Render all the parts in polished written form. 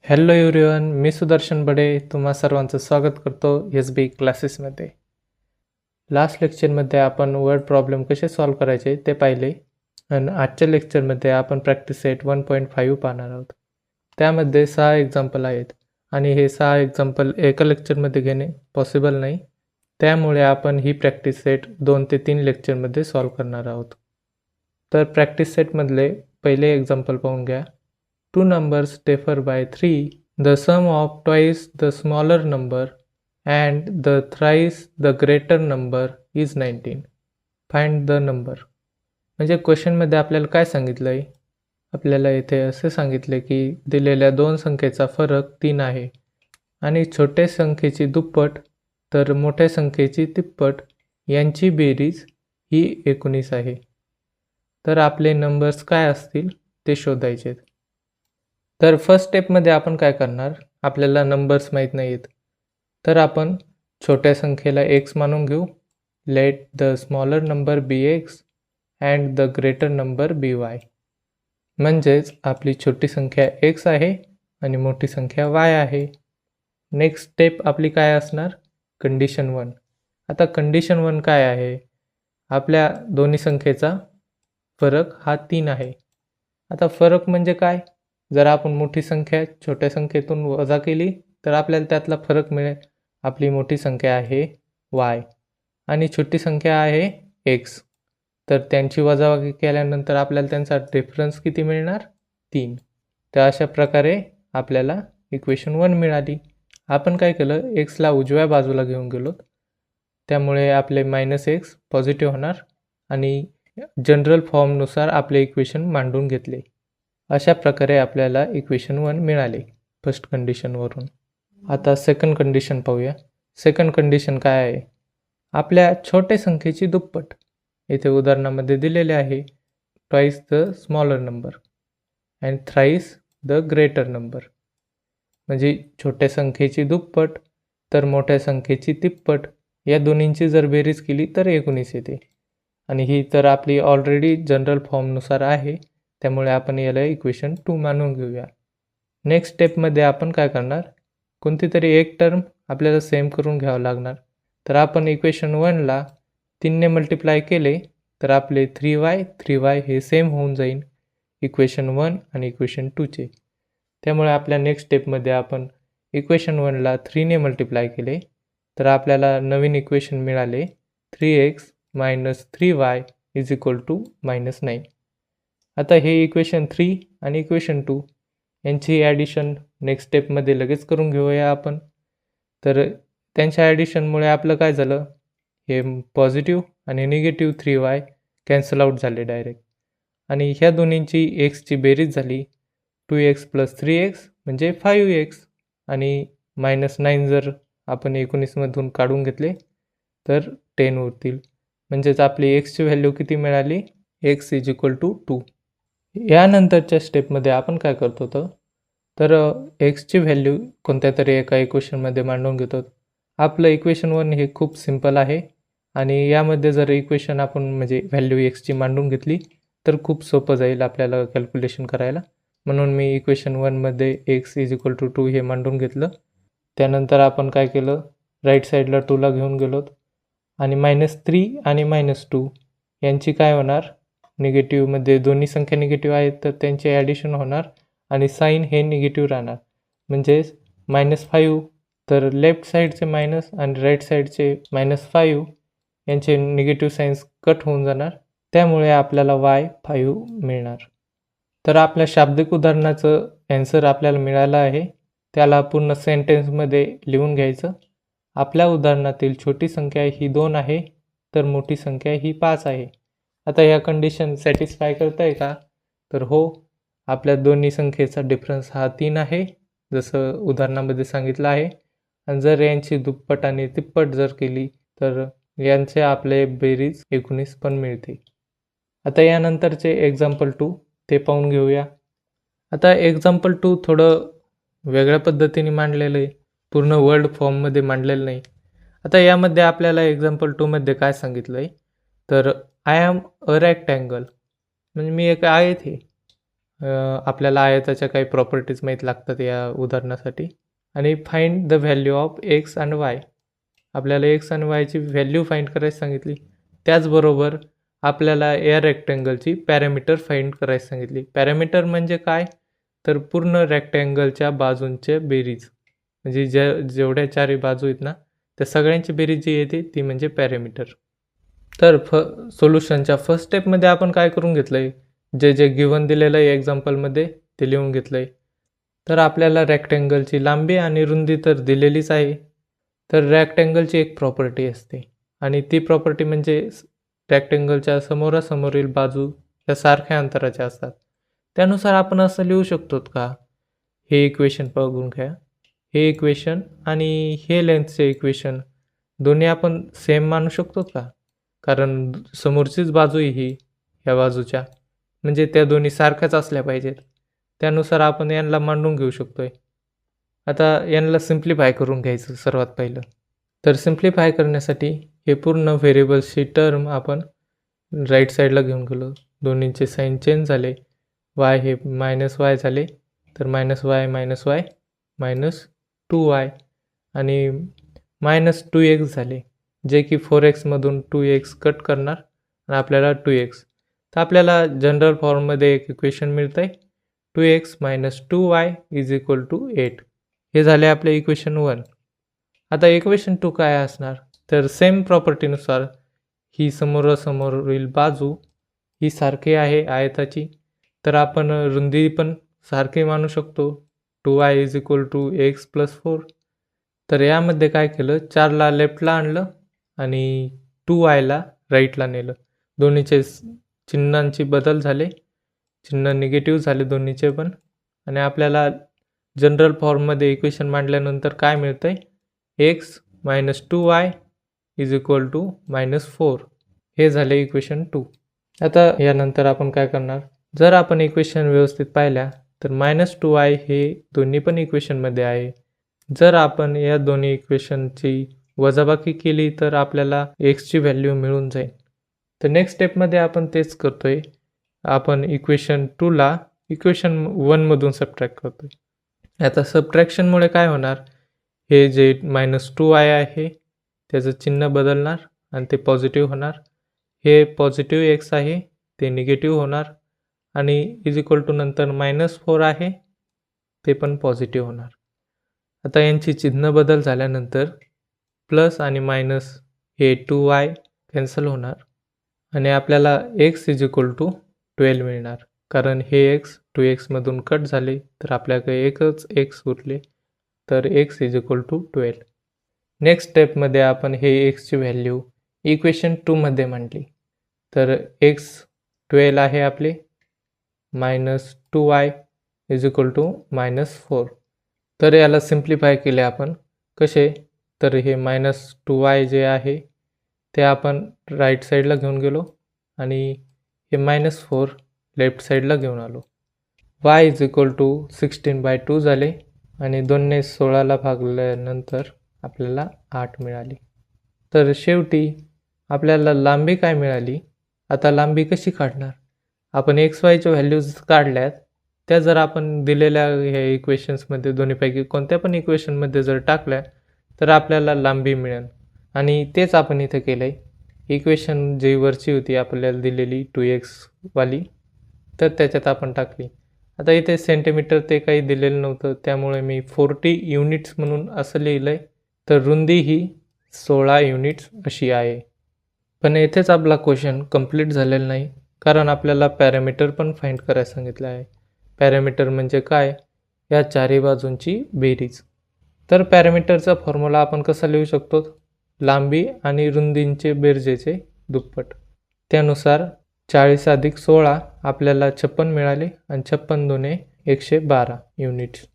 Hello everyone, मी सुदर्शन बडे तुम्हा सर्वांचं स्वागत करतो एस बी क्लासेसमध्ये. लास्ट लेक्चरमध्ये आपण वर्ड प्रॉब्लेम कसे सॉल्व करायचे ते पाहिले आणि आजच्या लेक्चरमध्ये आपण प्रॅक्टिस सेट 1.5 पाहणार आहोत. त्यामध्ये 6 एक्झाम्पल आहेत आणि हे 6 एक्झाम्पल एका लेक्चरमध्ये घेणे पॉसिबल नाही. त्यामुळे आपण ही प्रॅक्टिस सेट 2 ते 3 लेक्चरमध्ये सॉल्व करणार आहोत. तर प्रॅक्टिस सेटमधले पहिले एक्झाम्पल पाहून घ्या. Two numbers differ by 3. The sum of twice the smaller number and the thrice the greater number is 19. Find the number. म्हणजे क्वेश्चनमध्ये आपल्याला काय सांगितलं आहे? आपल्याला इथे असे सांगितले की दिलेल्या दोन संख्येचा फरक 3 आहे आणि छोट्या संख्येची दुप्पट तर मोठ्या संख्येची तिप्पट यांची बेरीज ही 19 आहे. तर आपले नंबर्स काय असतील ते शोधायचे. तर फर्स्ट स्टेपमध्ये आपण काय करणार, आपल्याला नंबर्स माहीत नाहीत तर आपण छोट्या संख्येला एक्स मानून घेऊ. Let the smaller number be x and the greater number be y. म्हणजेच आपली छोटी संख्या एक्स आहे आणि मोठी संख्या वाय आहे. नेक्स्ट स्टेप आपली काय असणार, कंडिशन 1. आता कंडिशन 1 काय आहे, आपल्या दोन्ही संख्येचा फरक हा 3 आहे. आता फरक म्हणजे काय, जर आपण मोठी संख्या छोट्या संख्येतून वजा केली तर आपल्याला त्यातला फरक मिळेल. आपली मोठी संख्या आहे y आणि छोटी संख्या आहे x. तर त्यांची वजाबाकी केल्यानंतर आपल्याला त्यांचा डिफरन्स किती मिळणार, 3. तर अशा प्रकारे आपल्याला इक्वेशन 1 मिळाली. आपण काय केलं, एक्सला उजव्या बाजूला घेऊन गेलो, त्यामुळे आपले -x पॉझिटिव्ह होणार आणि जनरल फॉर्मनुसार आपले इक्वेशन मांडून घेतले. अशा प्रकारे आपल्याला इक्वेशन 1 मिळाले फर्स्ट कंडिशनवरून. आता सेकंड कंडिशन पाहूया. सेकंड कंडिशन काय आहे, आपल्या छोट्या संख्येची दुप्पट. इथे उदाहरणामध्ये दिलेले आहे twice the smaller number and thrice the greater number. म्हणजे छोट्या संख्येची दुप्पट तर मोठ्या संख्येची तिप्पट या दोन्हींची जर बेरीज केली तर 19 येते आणि ही तर आपली ऑलरेडी जनरल फॉर्मनुसार आहे, त्यामुळे आपण याला इक्वेशन 2 मानून घेऊया. नेक्स्ट स्टेपमध्ये आपण काय करणार, कोणती तरी एक टर्म आपल्याला सेम करून घ्यावं लागणार. तर आपण इक्वेशन 1ला 3ने मल्टिप्लाय केले तर आपले 3y हे सेम होऊन जाईल इक्वेशन 1 आणि इक्वेशन 2चे. त्यामुळे आपल्या नेक्स्ट स्टेपमध्ये आपण इक्वेशन 1ला 3ने मल्टिप्लाय केले तर आपल्याला नवीन इक्वेशन मिळाले 3x - 3y = -9. आता हे इक्वेशन 3 आणि इक्वेशन 2 यांची ॲडिशन नेक्स्ट स्टेपमध्ये लगेच करून घेऊया आपण. तर त्यांच्या ॲडिशनमुळे आपलं काय झालं, हे पॉझिटिव्ह आणि निगेटिव्ह 3y कॅन्सल आउट झाले डायरेक्ट आणि ह्या दोन्हींची एक्सची बेरीज झाली 2x + 3x म्हणजे 5x आणि -9 जर आपण 19मधून काढून घेतले तर 10 उरतील. म्हणजेच आपली एक्सची व्हॅल्यू किती मिळाली, x = 2. यानंतरच्या स्टेपमध्ये आपण काय करतो तर एक्सची व्हॅल्यू कोणत्या तरी एका इक्वेशनमध्ये मांडून घेतो. आपलं इक्वेशन 1 हे खूप सिंपल आहे आणि यामध्ये जर इक्वेशन आपण म्हणजे व्हॅल्यू एक्सची मांडून घेतली तर खूप सोपं जाईल आपल्याला कॅल्क्युलेशन करायला. म्हणून मी इक्वेशन 1मध्ये x = 2 हे मांडून घेतलं. त्यानंतर आपण काय केलं, राईट साईडला 2ला घेऊन गेलो आणि -3 आणि -2 यांची काय होणार, निगेटिव्हमध्ये दोन्ही संख्या निगेटिव्ह आहेत तर त्यांचे ॲडिशन होणार आणि साईन हे निगेटिव्ह राहणार. म्हणजेच -5 तर लेफ्ट साईडचे मायनस आणि राईट साईडचे -5 यांचे निगेटिव्ह साईन्स कट होऊन जाणार, त्यामुळे आपल्याला y5 मिळणार. तर आपल्या शाब्दिक उदाहरणाचं ॲन्सर आपल्याला मिळालं आहे, त्याला पूर्ण सेंटेन्समध्ये लिहून घ्यायचं. आपल्या उदाहरणातील छोटी संख्या ही 2 आहे तर मोठी संख्या ही 5 आहे. आता ह्या कंडिशन सॅटिस्फाय करताय का, तर हो. आपल्या दोन्ही संख्येचा डिफरन्स हा 3 आहे जसं उदाहरणामध्ये सांगितलं आहे आणि जर यांची दुप्पट आणि तिप्पट जर केली तर यांचे आपले बेरीज 19 पण मिळते. आता यानंतरचे एक्झाम्पल 2 ते पाहून घेऊया. आता एक्झाम्पल 2 थोडं वेगळ्या पद्धतीने मांडलेलं आहे, पूर्ण वर्ड फॉर्ममध्ये मांडलेलं नाही. आता यामध्ये आपल्याला एक्झाम्पल 2मध्ये काय सांगितलं आहे, तर आय एम अ रेक्टँगल म्हणजे मी एक आयत आहे आपल्याला आयताच्या काही प्रॉपर्टीज माहीत लागतात या उदाहरणासाठी. आणि find the value of x and Y. आपल्याला एक्स आणि वायची व्हॅल्यू फाइंड करायची सांगितली. त्याचबरोबर आपल्याला या रेक्टँगलची पॅरामीटर फाइंड करायची सांगितली. पॅरामीटर म्हणजे काय, तर पूर्ण रेक्टँगलच्या बाजूंचे बेरीज, म्हणजे जेवढ्या चारही बाजू आहेत ना त्या सगळ्यांची बेरीज जी येते ती म्हणजे पॅरामीटर. तर सोल्युशनच्या फर्स्ट स्टेपमध्ये आपण काय करून घेतलं आहे, जे गिवन दिलेलं आहे एक्झाम्पलमध्ये ते लिहून घेतलं आहे. तर आपल्याला रेक्टँगलची लांबी आणि रुंदी तर दिलेलीच आहे. तर रेक्टँगलची एक प्रॉपर्टी असते आणि ती प्रॉपर्टी म्हणजे रेक्टँगलच्या समोरासमोरील बाजू या सारख्या अंतराच्या असतात. त्यानुसार आपण असं लिहू शकतो का, हे इक्वेशन बघून घ्या, हे इक्वेशन आणि हे लेंथचे इक्वेशन दोन्ही आपण सेम मानू शकतो का, कारण समोरचीच बाजू ही ह्या बाजूच्या, म्हणजे त्या दोन्ही सारख्याच असल्या पाहिजेत. त्यानुसार आपण यांना मांडून घेऊ शकतोय. आता यांना सिम्प्लिफाय करून घ्यायचं सर्वात पहिलं. तर सिम्प्लिफाय करण्यासाठी हे पूर्ण व्हेरिएबल्सची टर्म आपण राईट साईडला घेऊन गेलो. दोन्हींचे साईन चेंज झाले. वाय हे -y झाले, तर -y -2y आणि -2x झाले, जे की 4x मधून 2x कट करणार आणि आपल्याला 2x. तर आपल्याला जनरल फॉर्ममध्ये एक इक्वेशन मिळतं आहे, 2x - 2y = 8. हे झाले आपले इक्वेशन 1. आता इक्वेशन 2 काय असणार, तर सेम प्रॉपर्टीनुसार ही समोरासमोरील बाजू ही सारखी आहे आयताची, तर आपण रुंदी पण सारखी मानू शकतो, 2y = x + 4. तर यामध्ये काय केलं, 4ला लेफ्टला आणलं आणि 2yला राईटला नेलं. दोन्हीचे चिन्हांची बदल झाले, चिन्ह निगेटिव्ह झाले दोन्हीचे पण. आणि आपल्याला जनरल फॉर्ममध्ये इक्वेशन मांडल्यानंतर काय मिळतं आहे, x - 2y = -4. हे झाले इक्वेशन 2. आता यानंतर आपण काय करणार, जर आपण इक्वेशन व्यवस्थित पाहिल्या तर -2y हे दोन्ही पण इक्वेशनमध्ये आहे. जर आपण या दोन्ही इक्वेशनची वजाबाकी केली तर आपल्याला एक्सची व्हॅल्यू मिळून जाईल. तर नेक्स्ट स्टेपमध्ये आपण तेच करतोय, आपण इक्वेशन 2ला इक्वेशन 1मधून सबट्रॅक्ट करतोय. आता सबट्रॅक्शनमुळे काय होणार, हे जे -2y आहे त्याचं चिन्ह बदलणार आणि ते पॉझिटिव्ह होणार. हे पॉझिटिव्ह एक्स आहे ते निगेटिव्ह होणार आणि नंतर -4 आहे ते पण पॉझिटिव्ह होणार. आता यांची चिन्ह बदल झाल्यानंतर प्लस आणि मायनस हे 2y कॅन्सल होणार आणि आपल्याला x = 12 मिळणार, कारण हे x 2x मधून कट झाले तर आपल्याकडे एकच x उरले, तर x = 12. नेक्स्ट स्टेपमध्ये आपण हे एक्सची व्हॅल्यू इक्वेशन 2मध्ये मांडली. तर x 12 आहे आपले, -2y = -4. तर याला सिम्प्लिफाय केले आपण कसे, तर हे -2y जे आहे ते आपण राईट साईडला घेऊन गेलो आणि हे -4 लेफ्ट साईडला घेऊन आलो. y = 16/2 झाले आणि 2ने 16ला भागल्यानंतर आपल्याला 8 मिळाली. तर शेवटी आपल्याला लांबी काय मिळाली. आता लांबी कशी काढणार, आपण XYच्या व्हॅल्यूज काढल्यात, त्या जर आपण दिलेल्या ह्या इक्वेशन्समध्ये दोन्हीपैकी कोणत्या पण इक्वेशनमध्ये जर टाकल्या तर आपल्याला लांबी मिळेल. आणि तेच आपण इथे केलं आहे. इक्वेशन जी वरची होती आपल्याला दिलेली 2x वाली, तर त्याच्यात आपण टाकली. आता इथे सेंटीमीटर ते काही दिलेलं नव्हतं, त्यामुळे मी 40 युनिट्स म्हणून असं लिहिलं आहे. तर रुंदी ही 16 युनिट्स अशी आहे. पण येथेच आपला क्वेश्चन कंप्लीट झालेला नाही, कारण आपल्याला पॅरामीटर पण फाइंड करायला सांगितलं आहे. पॅरामीटर म्हणजे काय, या चारही बाजूंची बेरीज. तर पॅरामीटरचा फॉर्म्युला आपण कसा लिहू शकतो, लांबी आणि रुंदींचे बेरजेचे दुप्पट. त्यानुसार 40 + 16 आपल्याला 56 मिळाले आणि 56 दुने 112 युनिट्स.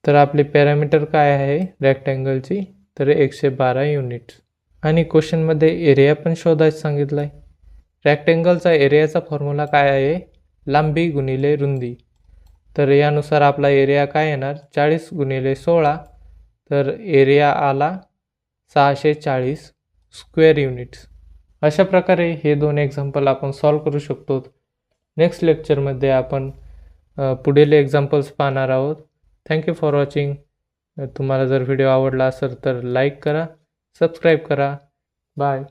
तर आपले पॅरामीटर काय आहे रेक्टँगलची, तर 112 युनिट्स. आणि क्वेश्चनमध्ये एरिया पण शोधायचं सांगितलं आहे. रेक्टँगलचा एरियाचा फॉर्म्युला काय आहे, लांबी गुणिले रुंदी. तर यानुसार आपला एरिया काय येणार, 40 × 16, तर एरिया आला 640 स्क्वेअर युनिट्स. अशा प्रकारे हे 2 एक्झाम्पल आपण सॉल्व करू शकतो. नेक्स्ट लेक्चरमध्ये आपण पुढील एक्झाम्पल्स पाहणार आहोत. Thank you for watching. तुम्हाला जर व्हिडिओ आवडला असेल तर लाईक करा, सबस्क्राईब करा. बाय.